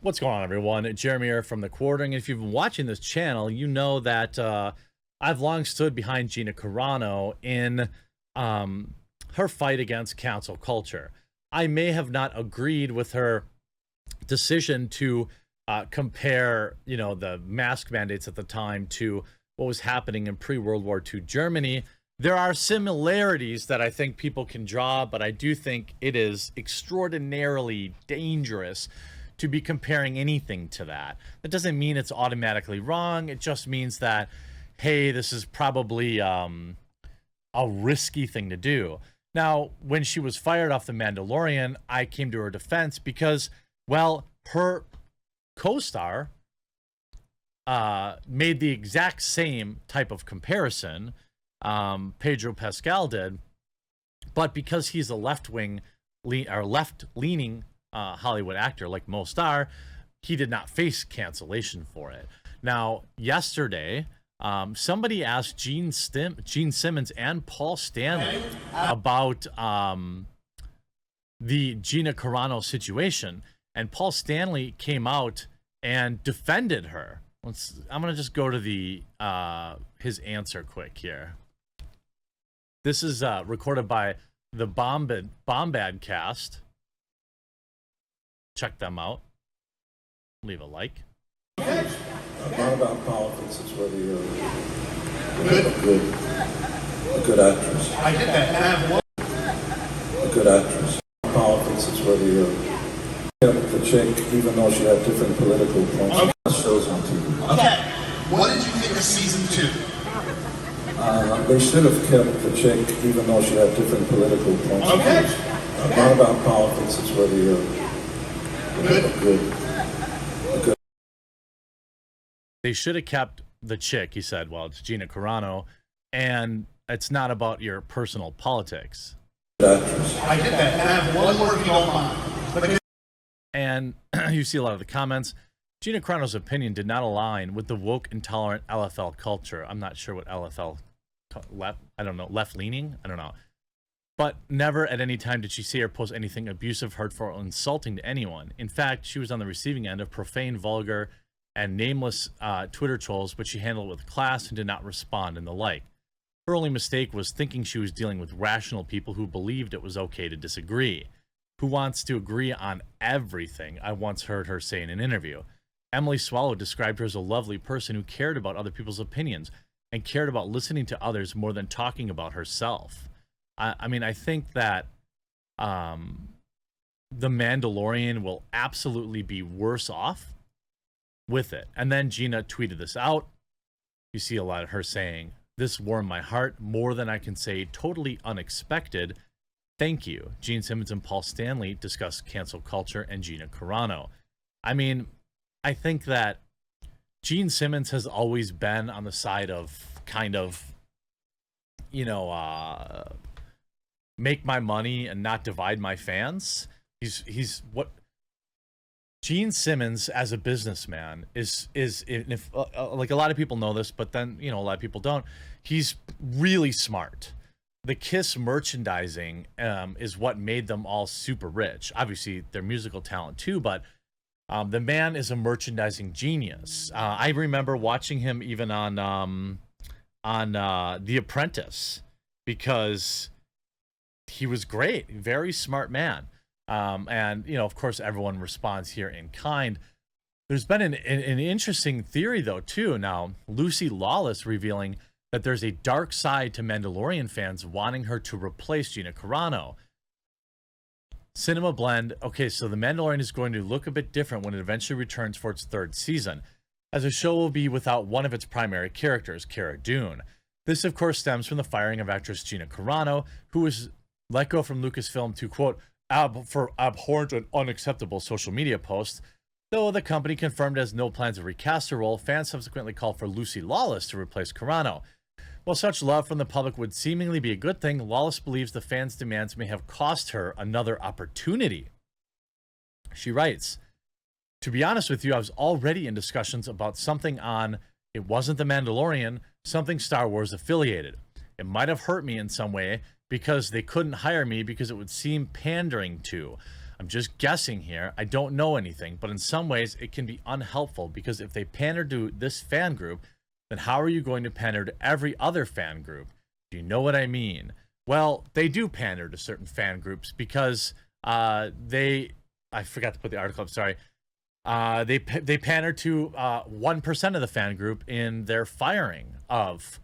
What's going on, everyone? Jeremy here from The Quartering. If you've been watching this channel, you know that I've long stood behind Gina Carano in her fight against cancel culture. I may have not agreed with her decision to compare, the mask mandates at the time to what was happening in pre-World War II Germany. There are similarities that I think people can draw, but I do think it is extraordinarily dangerous to be comparing anything to that. That doesn't mean it's automatically wrong. It just means that, hey, this is probably a risky thing to do. Now, when she was fired off The Mandalorian, I came to her defense because, well, her co-star made the exact same type of comparison. Pedro Pascal did, but because he's a left-leaning Hollywood actor like most are, he did not face cancellation for it. Now, yesterday, somebody asked Gene Simmons and Paul Stanley about the Gina Carano situation, and Paul Stanley came out and defended her. I'm gonna just go to the his answer quick here. This is recorded by the Bombad cast. Check them out. Leave a like. It's not about politics. It's whether you're a good actress. I did that. And I have one. A good actress. Politics. It's whether you're kept the chick, even though she had different political points. Okay. Shows on TV. Okay. What did you think of season 2? They should have kept the chick, even though she had different political points. Okay. It's not about politics. It's whether you're a good. They should have kept the chick, he said. Well, it's Gina Carano, and it's not about your personal politics. Actress. I did that. And I have one more if you don't mind. And you see a lot of the comments. Gina Carano's opinion did not align with the woke, intolerant LFL culture. I'm not sure what LFL, left-leaning? I don't know. But never at any time did she say or post anything abusive, hurtful, or insulting to anyone. In fact, she was on the receiving end of profane, vulgar, and nameless Twitter trolls, but she handled it with class and did not respond and the like. Her only mistake was thinking she was dealing with rational people who believed it was okay to disagree. Who wants to agree on everything, I once heard her say in an interview. Emily Swallow described her as a lovely person who cared about other people's opinions and cared about listening to others more than talking about herself. I mean, I think that The Mandalorian will absolutely be worse off with it. And then Gina tweeted this out. You see a lot of her saying, "This warmed my heart more than I can say, totally unexpected. Thank you." Gene Simmons and Paul Stanley discussed cancel culture and Gina Carano. I mean, I think that Gene Simmons has always been on the side of kind of, make my money and not divide my fans. He's what Gene Simmons as a businessman is if like a lot of people know this, but then a lot of people don't. He's really smart. The Kiss merchandising is what made them all super rich. Obviously, their musical talent too, but the man is a merchandising genius. I remember watching him even on The Apprentice because he was great, very smart man. And of course, everyone responds here in kind. There's been an interesting theory though too. Now, Lucy Lawless revealing that there's a dark side to Mandalorian fans wanting her to replace Gina Carano. Cinema Blend. Okay, so The Mandalorian is going to look a bit different when it eventually returns for its 3rd season, as the show will be without one of its primary characters, Cara Dune. This, of course, stems from the firing of actress Gina Carano, who was let go from Lucasfilm to, quote, for abhorrent and unacceptable social media posts. Though the company confirmed it has no plans to recast her role, fans subsequently called for Lucy Lawless to replace Carano. While such love from the public would seemingly be a good thing, Lawless believes the fans' demands may have cost her another opportunity. She writes, "To be honest with you, I was already in discussions about something on, it wasn't The Mandalorian, something Star Wars affiliated. It might have hurt me in some way because they couldn't hire me because it would seem pandering to. I'm just guessing here. I don't know anything, but in some ways it can be unhelpful because if they pander to this fan group, then how are you going to pander to every other fan group? Do you know what I mean? Well, they do pander to certain fan groups because I forgot to put the article up, sorry. They pander to 1% of the fan group in their firing of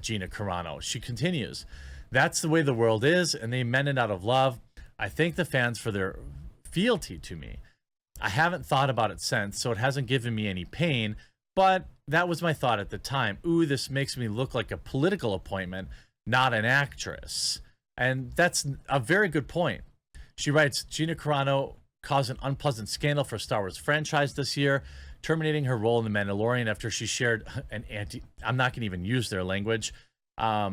Gina Carano. She continues, that's the way the world is, and they meant it out of love. I thank the fans for their fealty to me. I haven't thought about it since, so it hasn't given me any pain, but that was my thought at the time. Ooh, this makes me look like a political appointment, not an actress. And that's a very good point. She writes, Gina Carano caused an unpleasant scandal for Star Wars franchise this year, terminating her role in The Mandalorian after she shared an I'm not going to even use their language. I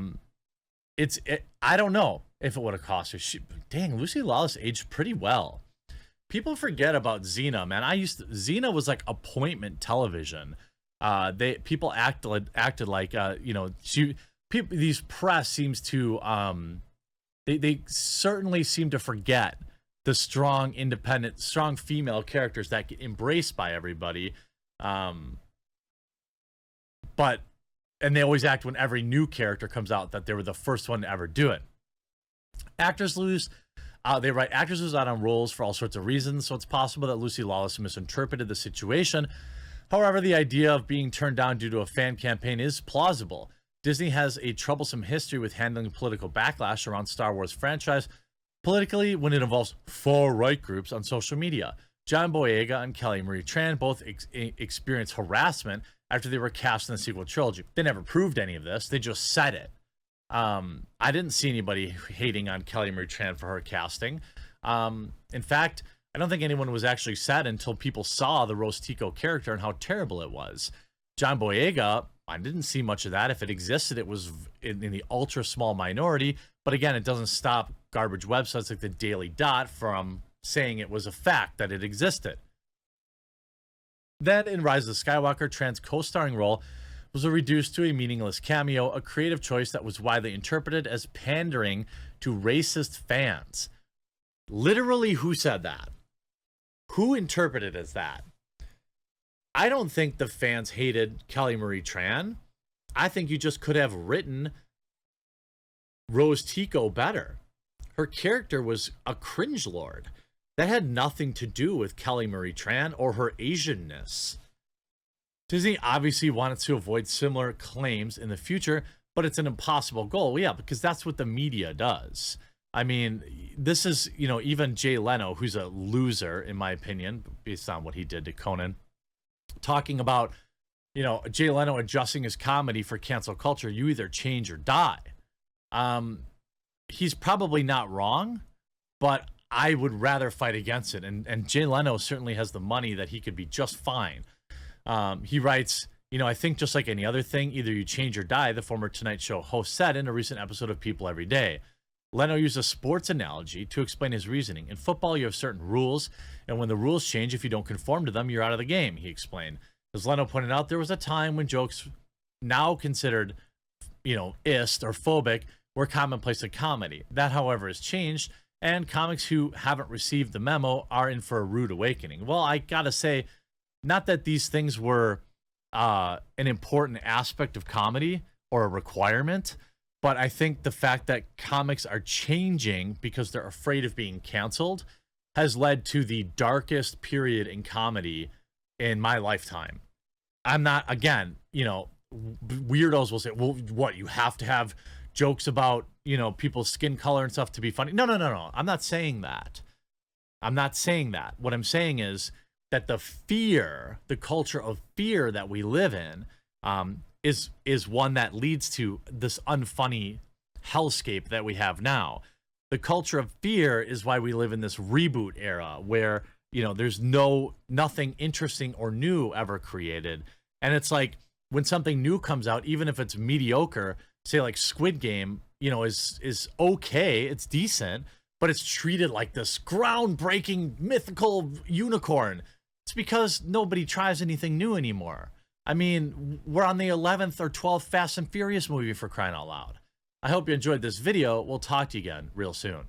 don't know if it would have cost her. Dang, Lucy Lawless aged pretty well. People forget about Xena, man. Xena was like appointment television. People acted like these press seems to they certainly seem to forget the strong, independent, strong female characters that get embraced by everybody. And they always act when every new character comes out that they were the first one to ever do it. Actors lose. They write, actors lose out on roles for all sorts of reasons, so it's possible that Lucy Lawless misinterpreted the situation. However, the idea of being turned down due to a fan campaign is plausible. Disney has a troublesome history with handling political backlash around Star Wars franchise, politically when it involves far-right groups on social media. John Boyega and Kelly Marie Tran both experienced harassment after they were cast in the sequel trilogy. They never proved any of this. They just said it. I didn't see anybody hating on Kelly Marie Tran for her casting. In fact, I don't think anyone was actually sad until people saw the Rose Tico character and how terrible it was. John Boyega, I didn't see much of that. If it existed, it was in the ultra small minority. But again, it doesn't stop garbage websites like the Daily Dot from saying it was a fact that it existed. Then in Rise of the Skywalker, Tran's co-starring role was reduced to a meaningless cameo, a creative choice that was widely interpreted as pandering to racist fans. Literally, who said that? Who interpreted it as that? I don't think the fans hated Kelly Marie Tran. I think you just could have written Rose Tico better. Her character was a cringe lord. That had nothing to do with Kelly Marie Tran or her Asianness. Disney obviously wanted to avoid similar claims in the future, but it's an impossible goal. Yeah, because that's what the media does. I mean, this is, even Jay Leno, who's a loser, in my opinion, based on what he did to Conan, talking about, Jay Leno adjusting his comedy for cancel culture. You either change or die. He's probably not wrong, but I would rather fight against it. And Jay Leno certainly has the money that he could be just fine. He writes, I think just like any other thing, either you change or die, the former Tonight Show host said in a recent episode of People Every Day. Leno used a sports analogy to explain his reasoning. In football, you have certain rules, and when the rules change, if you don't conform to them, you're out of the game, he explained. As Leno pointed out, there was a time when jokes now considered, ist or phobic were commonplace in comedy. That, however, has changed, and comics who haven't received the memo are in for a rude awakening. Well, I gotta say, not that these things were an important aspect of comedy or a requirement, but I think the fact that comics are changing because they're afraid of being canceled has led to the darkest period in comedy in my lifetime. I'm not, again, weirdos will say, well, what, you have to have jokes about, people's skin color and stuff to be funny. No. I'm not saying that. What I'm saying is that the culture of fear that we live in, is one that leads to this unfunny hellscape that we have now. The culture of fear is why we live in this reboot era where, there's nothing interesting or new ever created. And it's like when something new comes out, even if it's mediocre, say like Squid Game, is okay, it's decent, but it's treated like this groundbreaking mythical unicorn. It's because nobody tries anything new anymore. I mean, we're on the 11th or 12th Fast and Furious movie, for crying out loud. I hope you enjoyed this video. We'll talk to you again real soon.